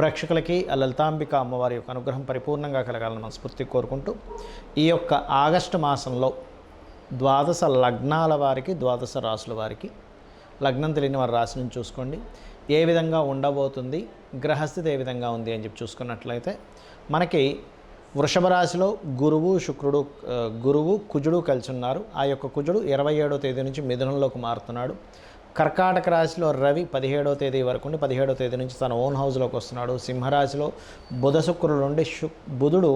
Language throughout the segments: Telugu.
ప్రేక్షకులకి ఆ లలితాంబిక అమ్మవారి యొక్క అనుగ్రహం పరిపూర్ణంగా కలగాలని మనస్ఫూర్తిగా కోరుకుంటూ ఈ యొక్క ఆగస్టు మాసంలో ద్వాదశ లగ్నాల వారికి, ద్వాదశ రాసుల వారికి, లగ్నం తెలియని వారి రాశి నుంచి చూసుకోండి ఏ విధంగా ఉండబోతుంది, గ్రహస్థితి ఏ విధంగా ఉంది అని చెప్పి చూసుకున్నట్లయితే మనకి వృషభ రాశిలో గురువు కుజుడు కలిసి ఉన్నారు. ఆ యొక్క కుజుడు 27వ తేదీ నుంచి మిథునంలోకి మారుతున్నాడు. కర్కాటక రాశిలో రవి 17వ తేదీ వరకు ఉండి 17వ తేదీ నుంచి తన ఓన్ హౌస్లోకి వస్తున్నాడు. సింహరాశిలో బుధ శుక్రుడు ఉండి బుధుడు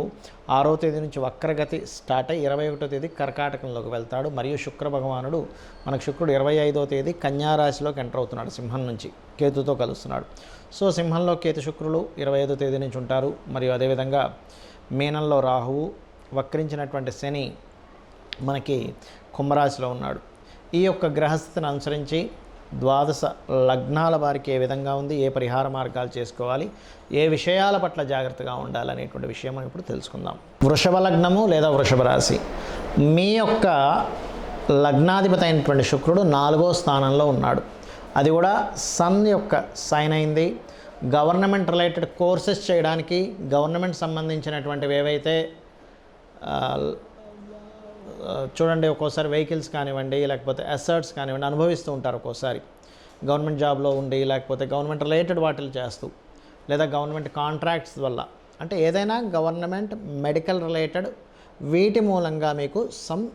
6వ తేదీ నుంచి వక్రగతి స్టార్ట్ అయ్యి 21వ తేదీ కర్కాటకంలోకి వెళ్తాడు. మరియు శుక్ర భగవానుడు శుక్రుడు 25వ తేదీ కన్యారాశిలోకి ఎంటర్ అవుతున్నాడు. సింహం నుంచి కేతుతో కలుస్తున్నాడు. సో సింహంలో కేతు శుక్రులు 25వ తేదీ నుంచి ఉంటారు. మరియు అదేవిధంగా మీనంలో రాహువు, వక్రించినటువంటి శని మనకి కుంభరాశిలో ఉన్నాడు. ఈ యొక్క గ్రహస్థితిని అనుసరించి ద్వాదశ లగ్నాల వారికి ఏ విధంగా ఉంది, ఏ పరిహార మార్గాలు చేసుకోవాలి, ఏ విషయాల పట్ల జాగ్రత్తగా ఉండాలనేటువంటి విషయం మనం ఇప్పుడు తెలుసుకుందాం. వృషభ లగ్నము లేదా వృషభ రాశి, మీ యొక్క లగ్నాధిపతి అయినటువంటి శుక్రుడు 4వ స్థానంలో ఉన్నాడు. అది కూడా సన్ యొక్క సైన్ అయింది. గవర్నమెంట్ రిలేటెడ్ కోర్సెస్ చేయడానికి, గవర్నమెంట్ సంబంధించినటువంటివి ఏవైతే చూడండి, ఒక్కోసారి వెహికల్స్ కానివ్వండి, లేకపోతే అసెట్స్ కానివ్వండి అనుభవిస్తూ ఉంటారు. ఒక్కోసారి గవర్నమెంట్ జాబ్లో ఉండి, లేకపోతే గవర్నమెంట్ రిలేటెడ్ వాటిలు చేస్తూ, లేదా గవర్నమెంట్ కాంట్రాక్ట్స్ వల్ల, అంటే ఏదైనా గవర్నమెంట్ మెడికల్ రిలేటెడ్ వీటి మూలంగా మీకు సమ్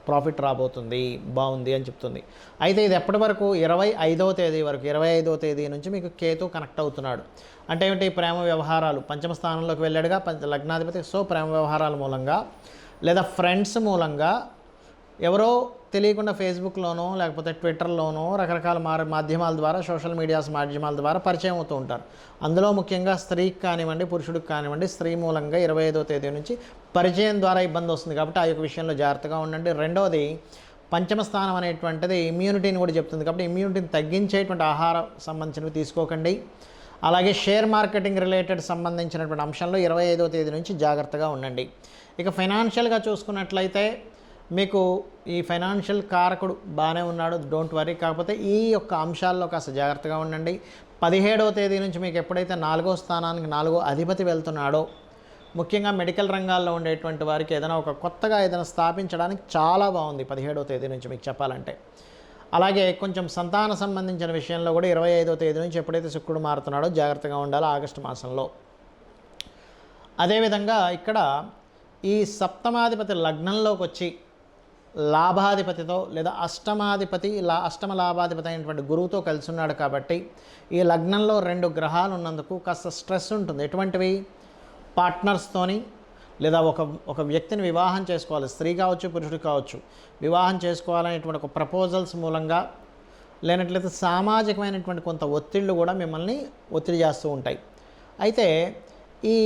ప్రాఫిట్ రాబోతుంది, బాగుంది అని చెప్తుంది. అయితే ఇది ఎప్పటి వరకు 25వ తేదీ వరకు, 25వ తేదీ నుంచి మీకు కేతు కనెక్ట్ అవుతున్నాడు. అంటే ఏమిటి, ప్రేమ వ్యవహారాలు, పంచమ స్థానంలోకి వెళ్ళాడుగా లగ్నాధిపతి. సో ప్రేమ వ్యవహారాల మూలంగా లేదా ఫ్రెండ్స్ మూలంగా ఎవరో తెలియకుండా ఫేస్బుక్లోనో లేకపోతే ట్విట్టర్లోనో రకరకాల మాధ్యమాల ద్వారా, సోషల్ మీడియాస్ మాధ్యమాల ద్వారా పరిచయం అవుతూ ఉంటారు. అందులో ముఖ్యంగా స్త్రీకి కానివ్వండి, పురుషుడికి కానివ్వండి, స్త్రీ మూలంగా 25వ తేదీ నుంచి పరిచయం ద్వారా ఇబ్బంది వస్తుంది. కాబట్టి ఆ యొక్క విషయంలో జాగ్రత్తగా ఉండండి. రెండవది, పంచమ స్థానం అనేటువంటిది ఇమ్యూనిటీని కూడా చెప్తుంది. కాబట్టి ఇమ్యూనిటీని తగ్గించేటువంటి ఆహారం సంబంధించినవి తీసుకోకండి. అలాగే షేర్ మార్కెటింగ్ రిలేటెడ్ సంబంధించినటువంటి అంశంలో 25వ తేదీ నుంచి జాగ్రత్తగా ఉండండి. ఇక ఫైనాన్షియల్గా చూసుకున్నట్లయితే మీకు ఈ ఫైనాన్షియల్ కారకుడు బాగానే ఉన్నాడు, డోంట్ వరీ. కాకపోతే ఈ యొక్క అంశాల్లో కాస్త జాగ్రత్తగా ఉండండి. 17వ తేదీ నుంచి మీకు ఎప్పుడైతే 4వ స్థానానికి 4వ అధిపతి వెళ్తున్నాడో, ముఖ్యంగా మెడికల్ రంగాల్లో ఉండేటువంటి వారికి ఏదైనా ఒక కొత్తగా ఏదైనా స్థాపించడానికి చాలా బాగుంది 17వ తేదీ నుంచి మీకు చెప్పాలంటే. అలాగే కొంచెం సంతాన సంబంధించిన విషయంలో కూడా 25వ తేదీ నుంచి ఎప్పుడైతే శుక్రుడు మారుతున్నాడో జాగ్రత్తగా ఉండాలి ఆగస్టు మాసంలో. అదేవిధంగా ఇక్కడ ఈ సప్తమాధిపతి లగ్నంలోకి వచ్చి లాభాధిపతితో లేదా అష్టమ లాభాధిపతి అయినటువంటి గురువుతో కలిసి ఉన్నాడు. కాబట్టి ఈ లగ్నంలో 2 గ్రహాలు ఉన్నందుకు కాస్త స్ట్రెస్ ఉంటుంది. ఎటువంటివి, పార్ట్నర్స్తోని లేదా ఒక వ్యక్తిని వివాహం చేసుకోవాలి, స్త్రీ కావచ్చు పురుషుడు కావచ్చు, వివాహం చేసుకోవాలనేటువంటి ఒక ప్రపోజల్స్ మూలంగా, లేనట్లయితే సామాజికమైనటువంటి కొంత ఒత్తిళ్ళు కూడా మిమ్మల్ని ఒత్తిడి చేస్తూ ఉంటాయి. అయితే ఈ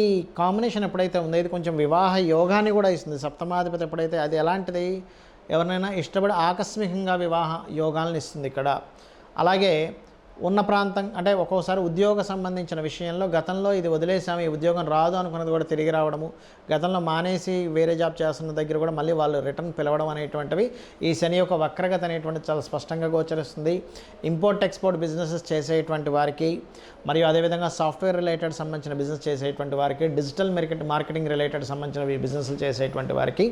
కాంబినేషన్ ఎప్పుడైతే ఉందో ఇది కొంచెం వివాహ యోగాన్ని కూడా ఇస్తుంది. సప్తమాధిపతి ఎప్పుడైతే, అది ఎలాంటిది, ఎవరినైనా ఇష్టపడి ఆకస్మికంగా వివాహ యోగాలను ఇస్తుంది ఇక్కడ. అలాగే ఉన్న ప్రాంతం, అంటే ఒక్కోసారి ఉద్యోగ సంబంధించిన విషయంలో గతంలో ఇది వదిలేసాము, ఈ ఉద్యోగం రాదు అనుకున్నది కూడా తిరిగి రావడము, గతంలో మానేసి వేరే జాబ్ చేస్తున్న దగ్గర కూడా మళ్ళీ వాళ్ళు రిటర్న్ పిలవడం అనేటువంటివి ఈ శని యొక్క వక్రగతి అనేటువంటి చాలా స్పష్టంగా గోచరిస్తుంది. ఇంపోర్ట్ ఎక్స్పోర్ట్ బిజినెసెస్ చేసేటువంటి వారికి, మరియు అదేవిధంగా సాఫ్ట్వేర్ రిలేటెడ్ సంబంధించిన బిజినెస్ చేసేటువంటి వారికి, డిజిటల్ మార్కెటింగ్ రిలేటెడ్ సంబంధించిన బిజినెస్లు చేసేటువంటి వారికి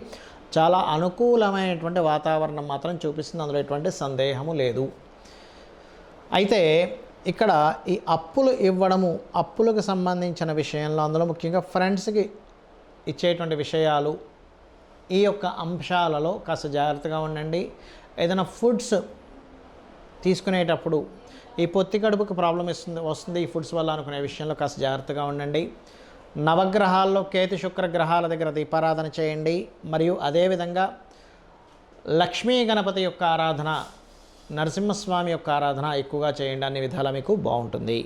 చాలా అనుకూలమైనటువంటి వాతావరణం మాత్రం చూపిస్తుంది, అందులో ఎటువంటి సందేహము లేదు. అయితే ఇక్కడ ఈ అప్పులు ఇవ్వడము, అప్పులకు సంబంధించిన విషయంలో, అందులో ముఖ్యంగా ఫ్రెండ్స్కి ఇచ్చేటువంటి విషయాలు, ఈ యొక్క అంశాలలో కాస్త జాగ్రత్తగా ఉండండి. ఏదైనా ఫుడ్స్ తీసుకునేటప్పుడు ఈ పొత్తి కడుపుకి ప్రాబ్లం వస్తుంది ఈ ఫుడ్స్ వల్ల అనుకునే విషయంలో కాస్త జాగ్రత్తగా ఉండండి. నవగ్రహాల్లో కేతు శుక్ర గ్రహాల దగ్గర దీపారాధన చేయండి. మరియు అదేవిధంగా లక్ష్మీ గణపతి యొక్క ఆరాధన, నరసింహస్వామి యొక్క ఆరాధన ఎక్కువగా చేయండి. అన్ని విధాలా మీకు బాగుంటుంది.